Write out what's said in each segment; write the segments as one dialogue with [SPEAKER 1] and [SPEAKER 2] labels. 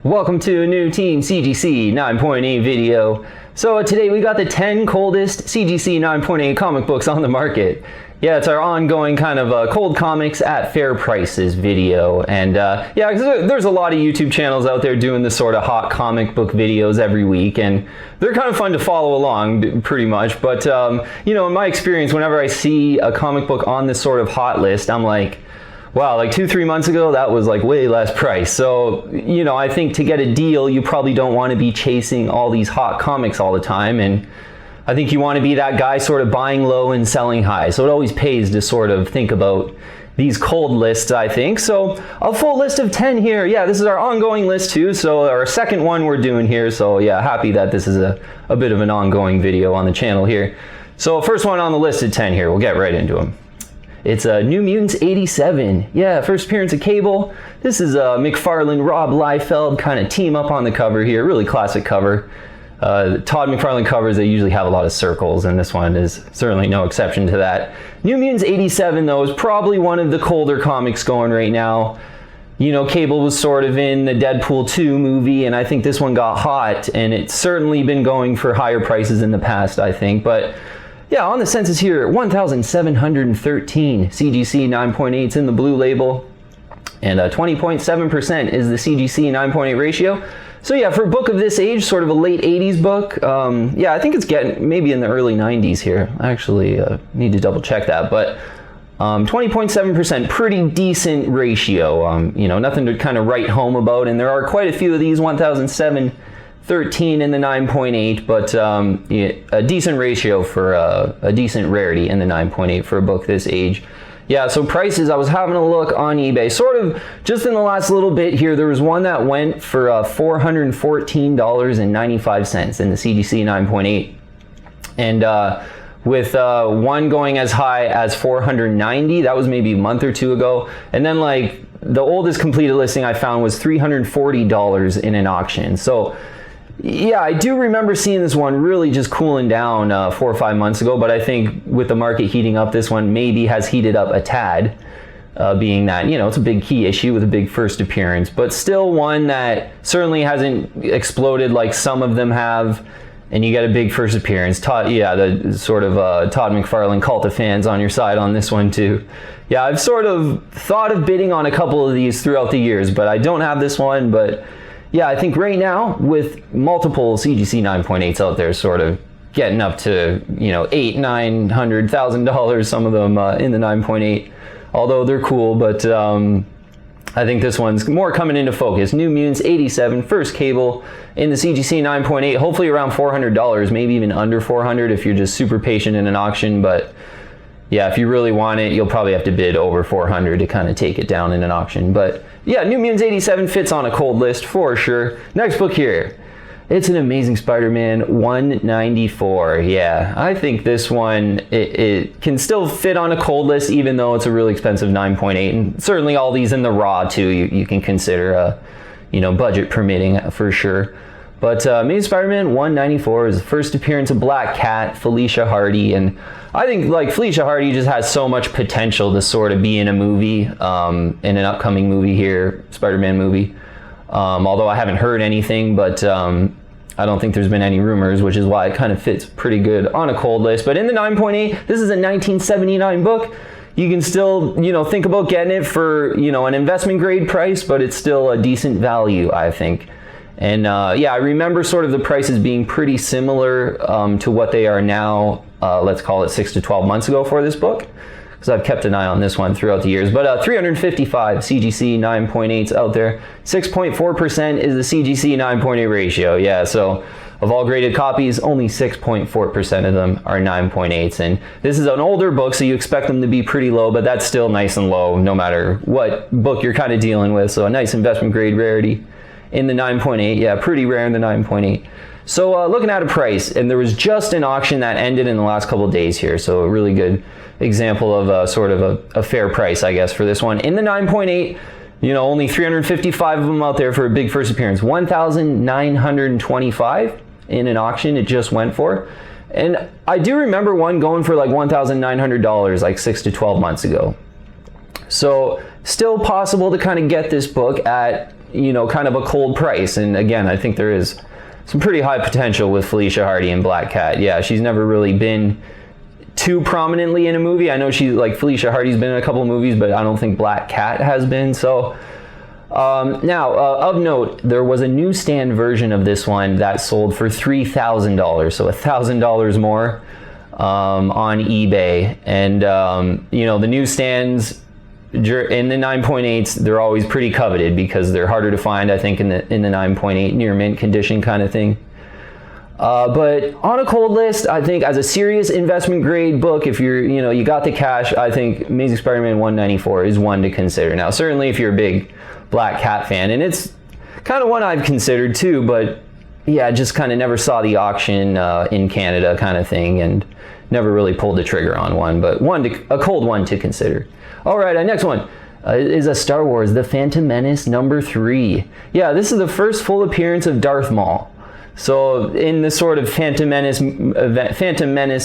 [SPEAKER 1] Welcome to a new Team CGC 9.8 video. So today we got the 10 coldest CGC 9.8 comic books on the market. Yeah, it's our ongoing kind of cold comics at fair prices video. And yeah, cause there's a lot of YouTube channels out there doing this sort of hot comic book videos every week, and they're kind of fun to follow along pretty much. But you know, in my experience, whenever I see a comic book on this sort of hot list, I'm like, wow, like 2-3 months ago, that was like way less price. So, you know, I think to get a deal, you probably don't want to be chasing all these hot comics all the time. And I think you want to be that guy sort of buying low and selling high. So it always pays to sort of think about these cold lists, I think. So a full list of 10 here. Yeah, this is our ongoing list too. So our second one we're doing here. So yeah, happy that this is a bit of an ongoing video on the channel here. So first one on the list of 10 here, we'll get right into them. It's New Mutants 87. Yeah, first appearance of Cable. This is McFarlane, Rob Liefeld kind of team up on the cover here. Really classic cover. Todd McFarlane covers, they usually have a lot of circles, and this one is certainly no exception to that. New Mutants 87, though, is probably one of the colder comics going right now. You know, Cable was sort of in the Deadpool 2 movie, and I think this one got hot, and it's certainly been going for higher prices in the past, I think. But yeah, on the census here, 1,713 CGC 9.8s in the blue label, and 20.7% is the CGC 9.8 ratio. So yeah, for a book of this age, sort of a late 80s book, yeah, I think it's getting maybe in the early 90s here. I actually need to double check that, but 20.7%, pretty decent ratio. You know, nothing to kind of write home about, and there are quite a few of these 1,713 in the 9.8, but yeah, a decent ratio for a decent rarity in the 9.8 for a book this age. Yeah, so prices, I was having a look on eBay, sort of just in the last little bit here. There was one that went for $414.95 in the CGC 9.8, and with one going as high as $490. That was maybe a month or two ago, and then like the oldest completed listing I found was $340 in an auction. So yeah, I do remember seeing this one really just cooling down 4 or 5 months ago, but I think with the market heating up, this one maybe has heated up a tad, being that, you know, it's a big key issue with a big first appearance, but still one that certainly hasn't exploded like some of them have, and you get a big first appearance. Todd, yeah, the sort of Todd McFarlane cult of fans on your side on this one too. Yeah, I've sort of thought of bidding on a couple of these throughout the years, but I don't have this one. But yeah, I think right now with multiple CGC 9.8s out there, sort of getting up to, you know, $800,000-$900,000, some of them in the 9.8, although they're cool. But I think this one's more coming into focus. New Mutants 87, first Cable in the CGC 9.8, hopefully around $400, maybe even under $400 if you're just super patient in an auction. But yeah, if you really want it, you'll probably have to bid over $400 to kind of take it down in an auction. But yeah, New Mutants 87 fits on a cold list for sure. Next book here, it's an Amazing Spider-Man 194. Yeah, I think this one, it can still fit on a cold list, even though it's a really expensive 9.8. And certainly all these in the raw too, you can consider, you know, budget permitting for sure. But Amazing Spider-Man 194 is the first appearance of Black Cat, Felicia Hardy, and I think like Felicia Hardy just has so much potential to sort of be in a movie, in an upcoming movie here, Spider-Man movie. Although I haven't heard anything, but I don't think there's been any rumors, which is why it kind of fits pretty good on a cold list. But in the 9.8, this is a 1979 book. You can still, you know, think about getting it for, you know, an investment grade price, but it's still a decent value, I think. And yeah, I remember sort of the prices being pretty similar to what they are now, let's call it 6 to 12 months ago for this book, because I've kept an eye on this one throughout the years. But 355 CGC 9.8s out there. 6.4% is the CGC 9.8 ratio. Yeah, so of all graded copies, only 6.4% of them are 9.8s. And this is an older book, so you expect them to be pretty low, but that's still nice and low no matter what book you're kind of dealing with. So a nice investment grade rarity in the 9.8. Yeah, pretty rare in the 9.8. So looking at a price, and there was just an auction that ended in the last couple of days here, so a really good example of sort of a fair price, I guess, for this one. In the 9.8, you know, only 355 of them out there for a big first appearance. 1,925 in an auction it just went for. And I do remember one going for like $1,900 like 6 to 12 months ago. So still possible to kind of get this book at, you know, kind of a cold price. And again, I think there is some pretty high potential with Felicia Hardy and Black Cat. Yeah, she's never really been too prominently in a movie. I know she's like Felicia Hardy's been in a couple of movies, but I don't think Black Cat has been. So now, of note, there was a newsstand version of this one that sold for $3,000, so $1,000 more on eBay. And you know, the newsstands in the 9.8s, they're always pretty coveted because they're harder to find, I think, in the 9.8 near mint condition kind of thing. But on a cold list, I think as a serious investment grade book, if you're, you know, you got the cash, I think Amazing Spider-Man 194 is one to consider. Now, certainly if you're a big Black Cat fan, and it's kind of one I've considered too, but yeah, just kind of never saw the auction in Canada kind of thing, and never really pulled the trigger on one, but a cold one to consider. All right, our next one is a Star Wars, The Phantom Menace #3. Yeah, this is the first full appearance of Darth Maul. So in the sort of Phantom Menace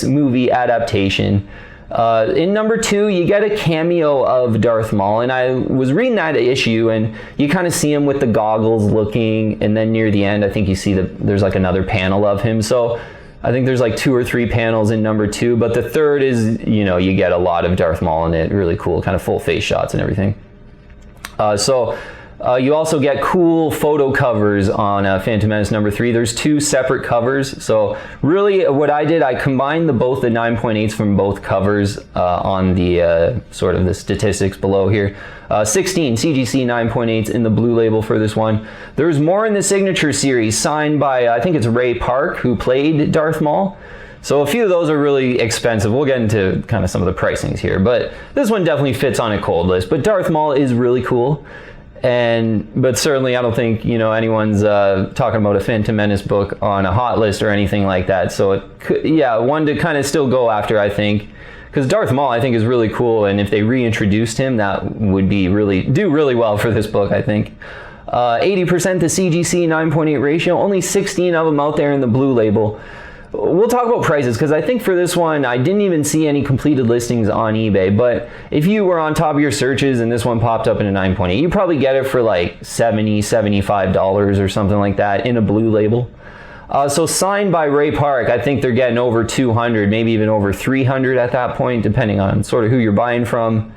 [SPEAKER 1] movie adaptation, in #2 you get a cameo of Darth Maul, and I was reading that issue, and you kind of see him with the goggles looking, and then near the end I think you see that there's like another panel of him. So I think there's like 2 or 3 panels in #2, but the third is, you know, you get a lot of Darth Maul in it. Really cool, kind of full face shots and everything. You also get cool photo covers on Phantom Menace #3. There's 2 separate covers. So really what I did, I combined both the 9.8s from both covers on the sort of the statistics below here. 16 CGC 9.8s in the blue label for this one. There's more in the signature series signed by, I think it's Ray Park, who played Darth Maul. So a few of those are really expensive. We'll get into kind of some of the pricings here, but this one definitely fits on a cold list. But Darth Maul is really cool. But certainly I don't think, you know, anyone's talking about a Phantom Menace book on a hot list or anything like that. So it could, yeah, one to kind of still go after, I think, because Darth Maul I think is really cool, and if they reintroduced him, that would be do really well for this book, I think. 80% the CGC 9.8 ratio, only 16 of them out there in the blue label. We'll talk about prices, because I think for this one I didn't even see any completed listings on eBay, but if you were on top of your searches and this one popped up in a 9.8, you probably get it for like $70, $75 or something like that in a blue label. So signed by Ray Park, I think they're getting over 200, maybe even over 300 at that point, depending on sort of who you're buying from.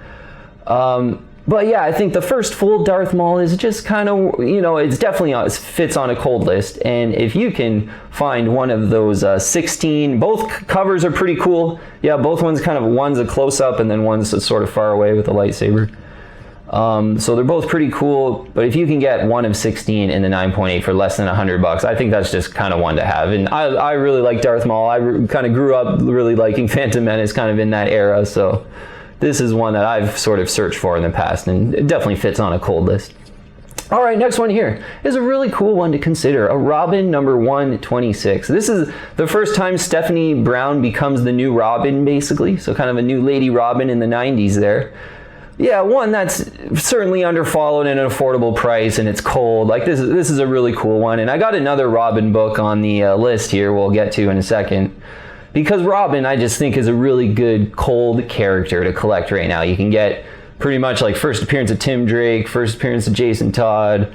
[SPEAKER 1] But yeah, I think the first full Darth Maul is just kind of, you know, it's definitely fits on a cold list. And if you can find one of those 16, both covers are pretty cool. Yeah, both ones kind of, one's a close-up and then one's sort of far away with a lightsaber. So they're both pretty cool, but if you can get one of 16 in the 9.8 for less than $100, I think that's just kind of one to have. And I really like Darth Maul. I kind of grew up really liking Phantom Menace kind of in that era, so this is one that I've sort of searched for in the past, and it definitely fits on a cold list. All right, next one here is a really cool one to consider, a Robin #126. This is the first time Stephanie Brown becomes the new Robin, basically, so kind of a new Lady Robin in the 90s there. Yeah, one that's certainly underfollowed at an affordable price, and it's cold. Like this is a really cool one, and I got another Robin book on the list here we'll get to in a second. Because Robin, I just think, is a really good cold character to collect right now. You can get pretty much like first appearance of Tim Drake, first appearance of Jason Todd.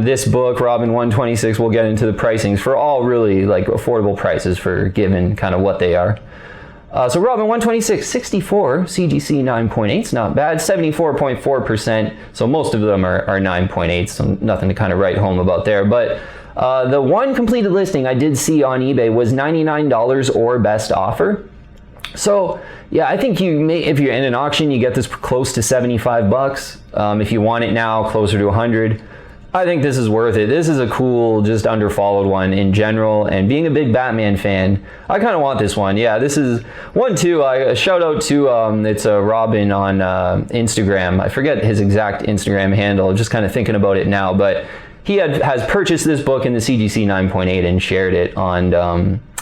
[SPEAKER 1] This book, Robin 126, we'll get into the pricings for all really like affordable prices for given kind of what they are. So Robin 126, 64 CGC 9.8s, not bad, 74.4%. So most of them are 9.8, so nothing to kind of write home about there. But the one completed listing I did see on eBay was $99 or best offer. So yeah, I think if you're in an auction, you get this close to $75. If you want it now, closer to 100. I think this is worth it. This is a cool, just underfollowed one in general, and being a big Batman fan, I kind of want this one. Yeah, this is one too. A shout out to it's a Robin on Instagram. I forget his exact Instagram handle. I'm just kind of thinking about it now, but he has purchased this book in the CGC 9.8 and shared it on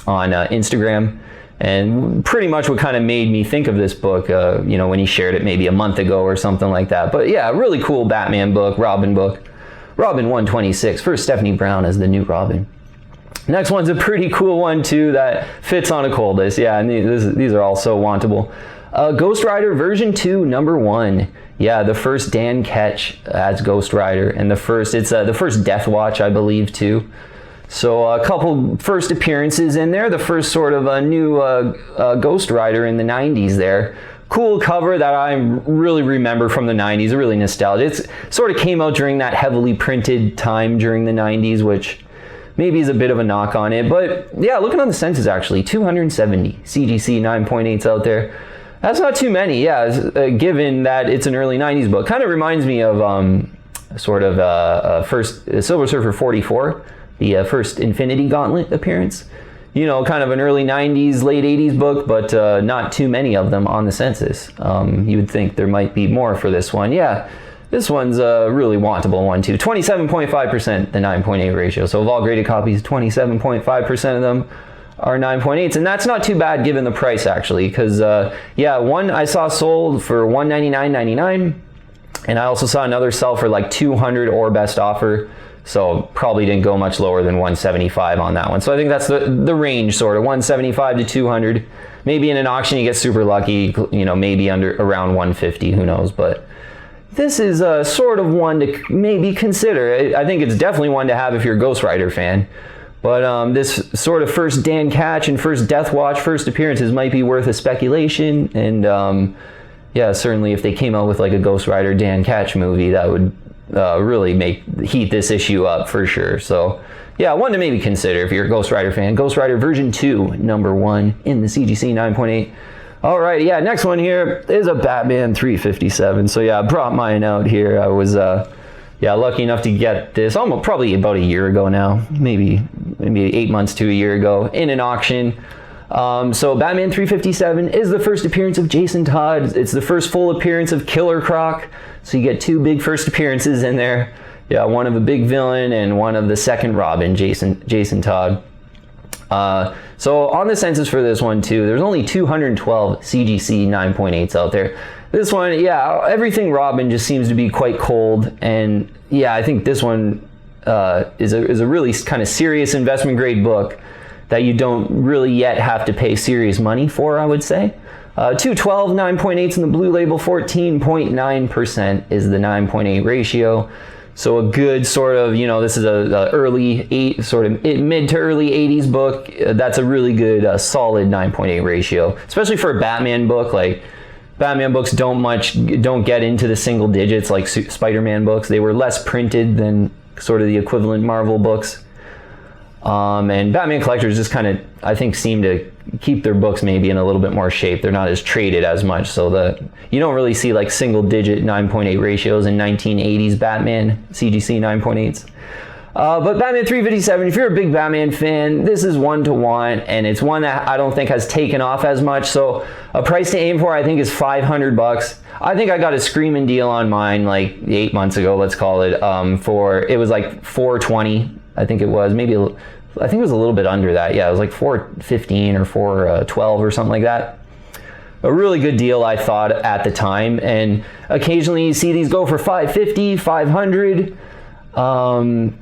[SPEAKER 1] Instagram. And pretty much what kind of made me think of this book, you know, when he shared it maybe a month ago or something like that. But yeah, really cool Batman book, Robin book. Robin 126, first Stephanie Brown as the new Robin. Next one's a pretty cool one too that fits on a cold list. Yeah, and these are all so wantable. Ghost Rider version 2, number 1. Yeah, the first Dan Ketch as Ghost Rider, and it's the first Deathwatch, I believe, too. So a couple first appearances in there. The first sort of a new Ghost Rider in the 90s there. Cool cover that I really remember from the 90s, really nostalgic. It sort of came out during that heavily printed time during the 90s, which maybe is a bit of a knock on it. But yeah, looking on the census actually, 270 CGC 9.8s out there. That's not too many, yeah, given that it's an early 90s book. Kind of reminds me of first Silver Surfer 44, the first Infinity Gauntlet appearance. You know, kind of an early 90s, late 80s book, but not too many of them on the census. You would think there might be more for this one. Yeah, this one's a really wantable one too. 27.5%, the 9.8 ratio. So of all graded copies, 27.5% of them are 9.8s, and that's not too bad given the price actually, because yeah, one I saw sold for $199.99, and I also saw another sell for like $200 or best offer. So probably didn't go much lower than $175 on that one. So I think that's the range, sort of $175 to $200. Maybe in an auction you get super lucky, you know, maybe around $150, who knows. But this is a sort of one to maybe consider. I think it's definitely one to have if you're a Ghost Rider fan. But this sort of first Dan Ketch and first Deathwatch first appearances might be worth a speculation. And yeah, certainly if they came out with like a Ghost Rider Dan Ketch movie, that would really heat this issue up for sure. So yeah, one to maybe consider if you're a Ghost Rider fan. Ghost Rider version 2, number 1 in the CGC 9.8. All right, yeah, next one here is a Batman 357. So yeah, I brought mine out here. I was yeah, lucky enough to get this almost probably about a year ago now, maybe 8 months to a year ago in an auction. So Batman 357 is the first appearance of Jason Todd. It's the first full appearance of Killer Croc. So you get 2 big first appearances in there. Yeah, one of a big villain and one of the second Robin, Jason Todd. So on the census for this one too, there's only 212 CGC 9.8s out there. This one, yeah, everything Robin just seems to be quite cold, and yeah, I think this one is a really kind of serious investment grade book that you don't really yet have to pay serious money for, I would say. 212 9.8s in the blue label, 14.9% is the 9.8 ratio. So a good sort of, you know, this is a mid to early 80s book. That's a really good solid 9.8 ratio, especially for a Batman book. Like Batman books don't get into the single digits like Spider-Man books. They were less printed than sort of the equivalent Marvel books. And Batman collectors just kind of, I think, seem to keep their books maybe in a little bit more shape. They're not as traded as much, so you don't really see like single digit 9.8 ratios in 1980s Batman CGC 9.8s. But Batman 357, if you're a big Batman fan, this is one to want, and it's one that I don't think has taken off as much. So a price to aim for, I think, is $500. I think I got a screaming deal on mine like 8 months ago, let's call it. It was like $420. I think it was I think it was a little bit under that. Yeah, it was like $415 or $412 or something like that. A really good deal, I thought, at the time. And occasionally you see these go for $550, $500.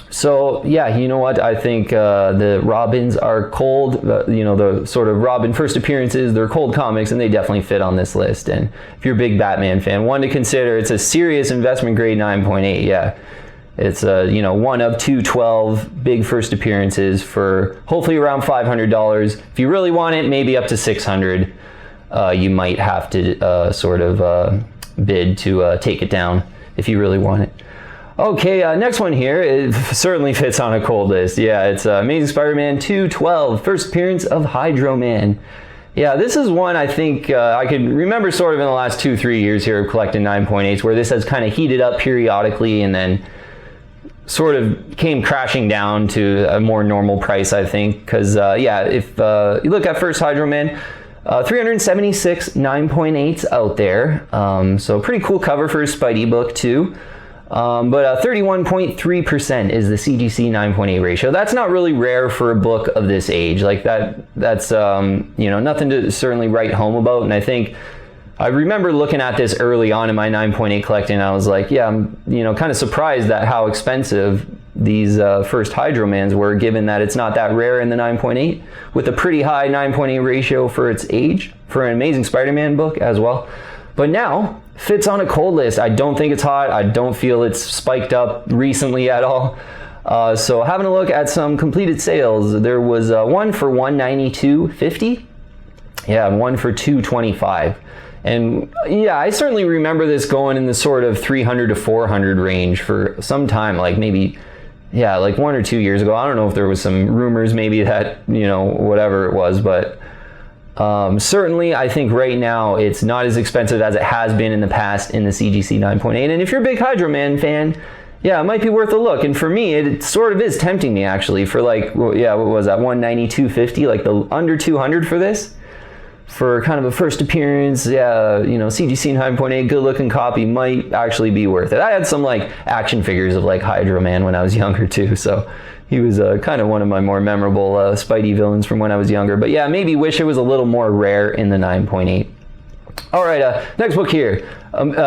[SPEAKER 1] So yeah, you know what? I think the Robins are cold. You know, the sort of Robin first appearances, they're cold comics, and they definitely fit on this list. And if you're a big Batman fan, one to consider. It's a serious investment grade 9.8. Yeah. It's you know, one of 212 big first appearances for hopefully around $500. If you really want it, maybe up to $600. You might have to sort of bid to take it down if you really want it. Okay, next one here, it certainly fits on a cold list. Yeah, it's Amazing Spider-Man 212, first appearance of Hydro Man. Yeah, this is one I think I could remember sort of in the last 2-3 years here of collecting 9.8s, where this has kind of heated up periodically and then sort of came crashing down to a more normal price, I think. Because, yeah, if you look at first Hydro Man, 376 9.8s out there. So pretty cool cover for a Spidey book, too. But 31.3% is the CGC 9.8 ratio. That's not really rare for a book of this age. Like that's you know, nothing to certainly write home about. And I think I remember looking at this early on in my 9.8 collecting, and I was like, yeah, I'm, you know, kind of surprised at how expensive these first Hydro-Mans were, given that it's not that rare in the 9.8, with a pretty high 9.8 ratio for its age, for an Amazing Spider-Man book as well. But now, fits on a cold list. I don't think it's hot. I don't feel it's spiked up recently at all. So having a look at some completed sales, there was one for $192.50. Yeah, one for $225. And yeah, I certainly remember this going in the sort of 300 to 400 range for some time, like maybe, yeah, like 1 or 2 years ago. I don't know if there was some rumors maybe that, you know, whatever it was, but certainly I think right now it's not as expensive as it has been in the past in the CGC 9.8. And if you're a big Hydro-Man fan, yeah, it might be worth a look. And for me, it sort of is tempting me actually for like, well, yeah, what was that, $192.50, like the under 200 for this. For kind of a first appearance, yeah, you know, CGC 9.8, good looking copy might actually be worth it. I had some like action figures of like Hydro-Man when I was younger too, so he was kind of one of my more memorable Spidey villains from when I was younger. But yeah, maybe wish it was a little more rare in the 9.8. All right, next book here,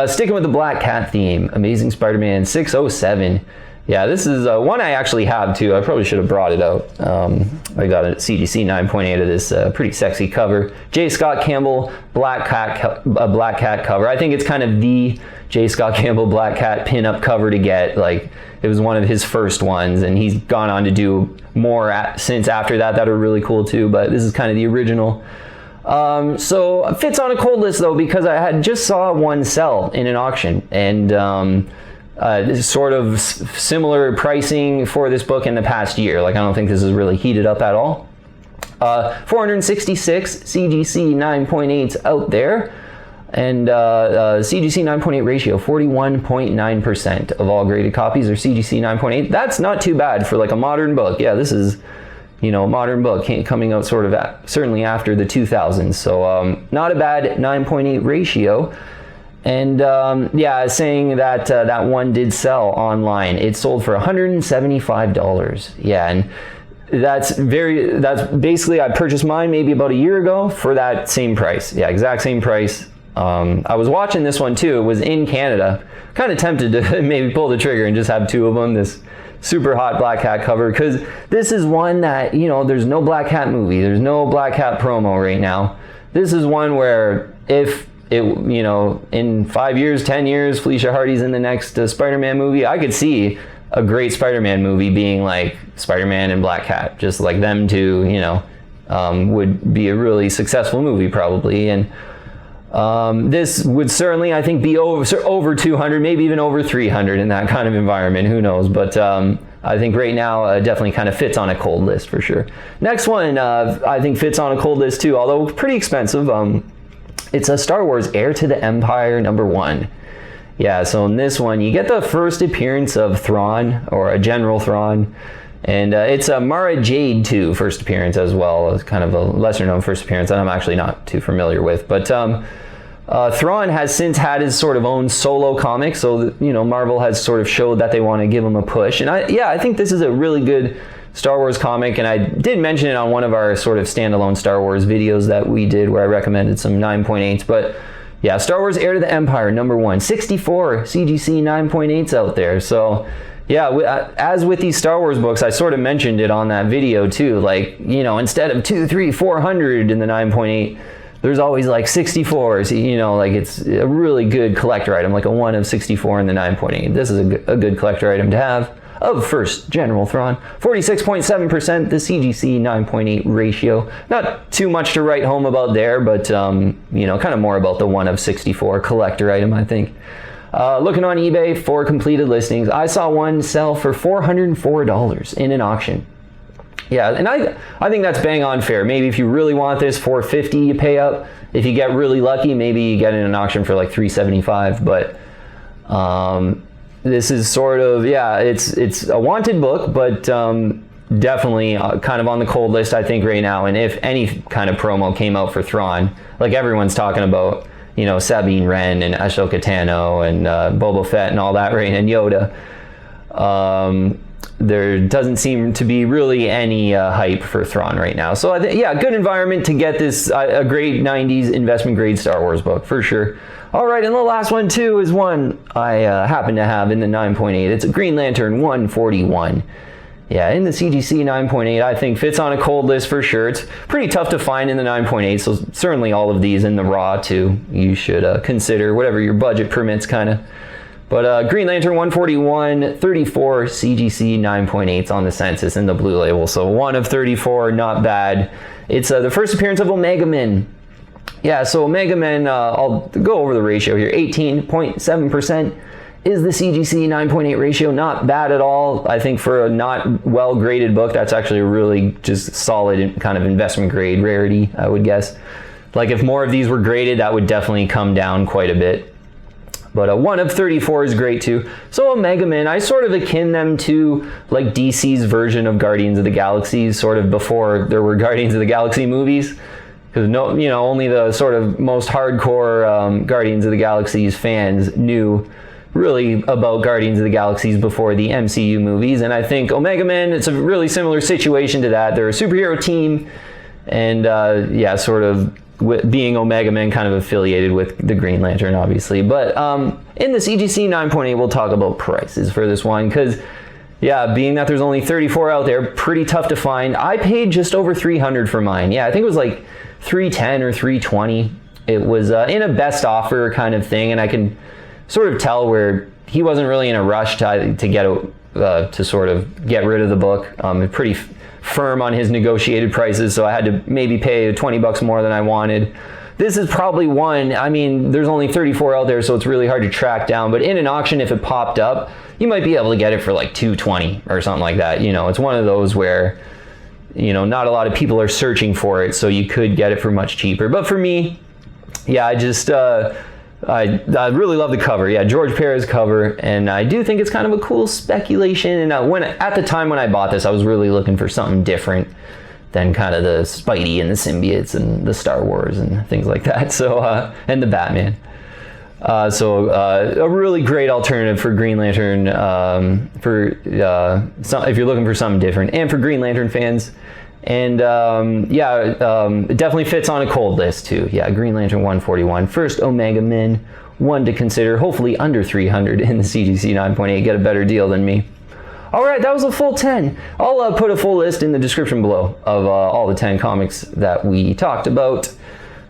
[SPEAKER 1] sticking with the Black Cat theme, Amazing Spider-Man 607. Yeah, this is one I actually have too. I probably should have brought it out. I got a CGC 9.8 of this pretty sexy cover. J. Scott Campbell Black Cat cover. I think it's kind of the J. Scott Campbell Black Cat pin-up cover to get. Like, it was one of his first ones, and he's gone on to do more since after that are really cool too. But this is kind of the original. So it fits on a cold list though, because I had just saw one sell in an auction, and sort of similar pricing for this book in the past year. Like, I don't think this is really heated up at all. 466 CGC 9.8s out there, and CGC 9.8 ratio, 41.9% of all graded copies are CGC 9.8. That's not too bad for like a modern book. Yeah, this is, you know, a modern book coming out sort of certainly after the 2000s. So not a bad 9.8 ratio. And yeah, saying that that one did sell online. It sold for $175. Yeah, and that's basically, I purchased mine maybe about a year ago for that same price. Yeah, exact same price. I was watching this one too. It was in Canada. Kind of tempted to maybe pull the trigger and just have two of them. This super hot Black Cat cover, because this is one that, you know, there's no Black Cat movie. There's no Black Cat promo right now. This is one where if it, you know, in 5 years, 10 years, Felicia Hardy's in the next Spider-Man movie, I could see a great Spider-Man movie being like Spider-Man and Black Cat, just like them two, you know, would be a really successful movie probably. And this would certainly, I think, be over 200, maybe even over 300 in that kind of environment. Who knows? But I think right now definitely kind of fits on a cold list for sure. Next one, I think fits on a cold list too, although pretty expensive. It's a Star Wars Heir to the Empire #1. Yeah, so in this one, you get the first appearance of Thrawn, or a General Thrawn, and it's a Mara Jade too, first appearance as well. It's kind of a lesser known first appearance that I'm actually not too familiar with. But Thrawn has since had his sort of own solo comic, so you know, Marvel has sort of showed that they want to give him a push. And I think this is a really good Star Wars comic, and I did mention it on one of our sort of standalone Star Wars videos that we did where I recommended some 9.8s. But yeah, Star Wars Heir to the Empire #1, 64 CGC 9.8s out there. So yeah, as with these Star Wars books, I sort of mentioned it on that video too. Like, you know, instead of 200, 300, 400 in the 9.8, there's always like 64s. You know, like it's a really good collector item, like a 1 of 64 in the 9.8. This is a good collector item to have. Of first General Thrawn, 46.7% the CGC 9.8 ratio. Not too much to write home about there, but you know, kind of more about the 1 of 64 collector item, I think. Looking on eBay for completed listings, I saw one sell for $404 in an auction. Yeah, and I think that's bang on fair. Maybe if you really want this, $450 you pay up. If you get really lucky, maybe you get it in an auction for like $375. But this is sort of, yeah, it's a wanted book, but definitely kind of on the cold list, I think, right now. And if any kind of promo came out for Thrawn, like everyone's talking about, you know, Sabine Wren and Ashoka Tano and Boba Fett and all that, right, and Yoda, there doesn't seem to be really any hype for Thrawn right now. So yeah, good environment to get this, a great 90s investment grade Star Wars book for sure. All right, and the last one too is one I happen to have in the 9.8. It's a Green Lantern 141. Yeah, in the CGC 9.8, I think fits on a cold list for sure. It's pretty tough to find in the 9.8, so certainly all of these in the raw too. You should consider whatever your budget permits, kind of. But Green Lantern 141, 34 CGC 9.8s on the census in the blue label. So 1 of 34, not bad. It's the first appearance of Omega Men. Yeah, so Omega Men, I'll go over the ratio here. 18.7% is the CGC 9.8 ratio. Not bad at all. I think for a not well-graded book, that's actually a really just solid kind of investment grade rarity, I would guess. Like if more of these were graded, that would definitely come down quite a bit. But 1 of 34 is great too. So Omega Men, I sort of akin them to like DC's version of Guardians of the Galaxy, sort of before there were Guardians of the Galaxy movies. Because only the sort of most hardcore Guardians of the Galaxy's fans knew really about Guardians of the Galaxy before the MCU movies. And I think Omega Men, it's a really similar situation to that. They're a superhero team, and yeah, sort of being Omega Men kind of affiliated with the Green Lantern, obviously. But in the CGC 9.8, we'll talk about prices for this one, because yeah, being that there's only 34 out there, pretty tough to find. I paid just over $300 for mine. Yeah, I think it was like $310 or $320. It was in a best offer kind of thing, and I can sort of tell where he wasn't really in a rush to get to sort of get rid of the book. Pretty firm on his negotiated prices, so I had to maybe pay $20 more than I wanted. This is probably one, I mean, there's only 34 out there, so it's really hard to track down, but in an auction, if it popped up, you might be able to get it for like $220 or something like that. It's one of those where, not a lot of people are searching for it, so you could get it for much cheaper. But for me, yeah, I just, I really love the cover. Yeah, George Perez cover, and I do think it's kind of a cool speculation. And at the time when I bought this, I was really looking for something different than kind of the Spidey and the symbiotes and the Star Wars and things like that. So and the Batman. So a really great alternative for Green Lantern if you're looking for something different, and for Green Lantern fans. And it definitely fits on a cold list too. Yeah, Green Lantern 141. First Omega Men, one to consider. Hopefully under 300 in the CGC 9.8. Get a better deal than me. All right, that was a full 10. I'll put a full list in the description below of all the 10 comics that we talked about.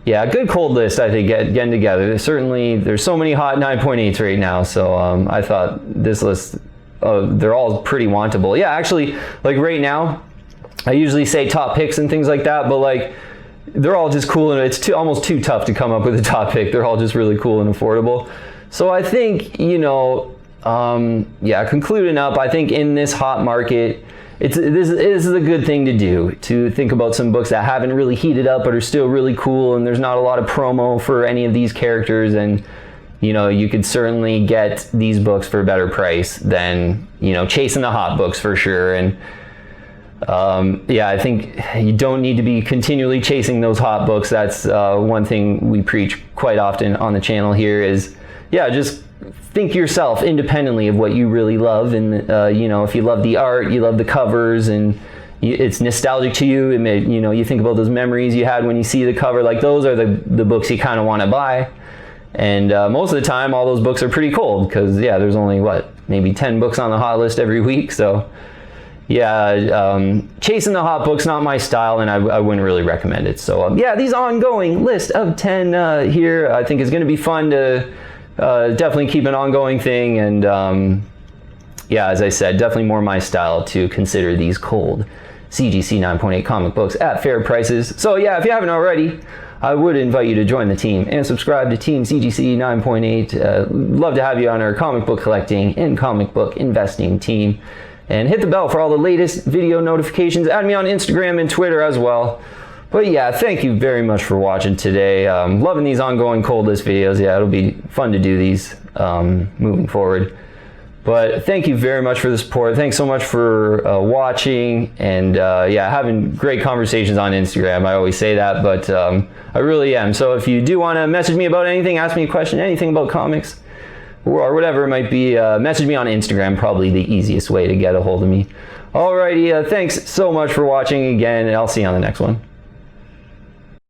[SPEAKER 1] Yeah, good cold list, I think, getting together. There's so many hot 9.8s right now, so I thought this list, they're all pretty wantable. Yeah, actually, like right now, I usually say top picks and things like that, but like they're all just cool, and it's almost too tough to come up with a top pick. They're all just really cool and affordable. So I think, concluding up, I think in this hot market, this is a good thing to do, to think about some books that haven't really heated up but are still really cool, and there's not a lot of promo for any of these characters, and you could certainly get these books for a better price than chasing the hot books for sure. And I think you don't need to be continually chasing those hot books. That's one thing we preach quite often on the channel here is, just think yourself independently of what you really love. And, if you love the art, you love the covers, and it's nostalgic to you, it may, you think about those memories you had when you see the cover, like those are the books you kind of want to buy. And most of the time, all those books are pretty cold because, there's only, maybe 10 books on the hot list every week. So chasing the hot books, not my style, and I wouldn't really recommend it. So these ongoing list of 10 here, I think is going to be fun to definitely keep an ongoing thing. And as I said, definitely more my style to consider these cold CGC 9.8 comic books at fair prices. So if you haven't already, I would invite you to join the team and subscribe to Team CGC 9.8. Love to have you on our comic book collecting and comic book investing team. And hit the bell for all the latest video notifications. Add me on Instagram and Twitter as well. But thank you very much for watching today. Loving these ongoing cold list videos. It'll be fun to do these moving forward. But thank you very much for the support. Thanks so much for watching, and having great conversations on Instagram. I always say that, but I really am. So if you do want to message me about anything, ask me a question, anything about comics, or whatever it might be, message me on Instagram, probably the easiest way to get a hold of me. Alrighty, thanks so much for watching again, and I'll see you on the next one.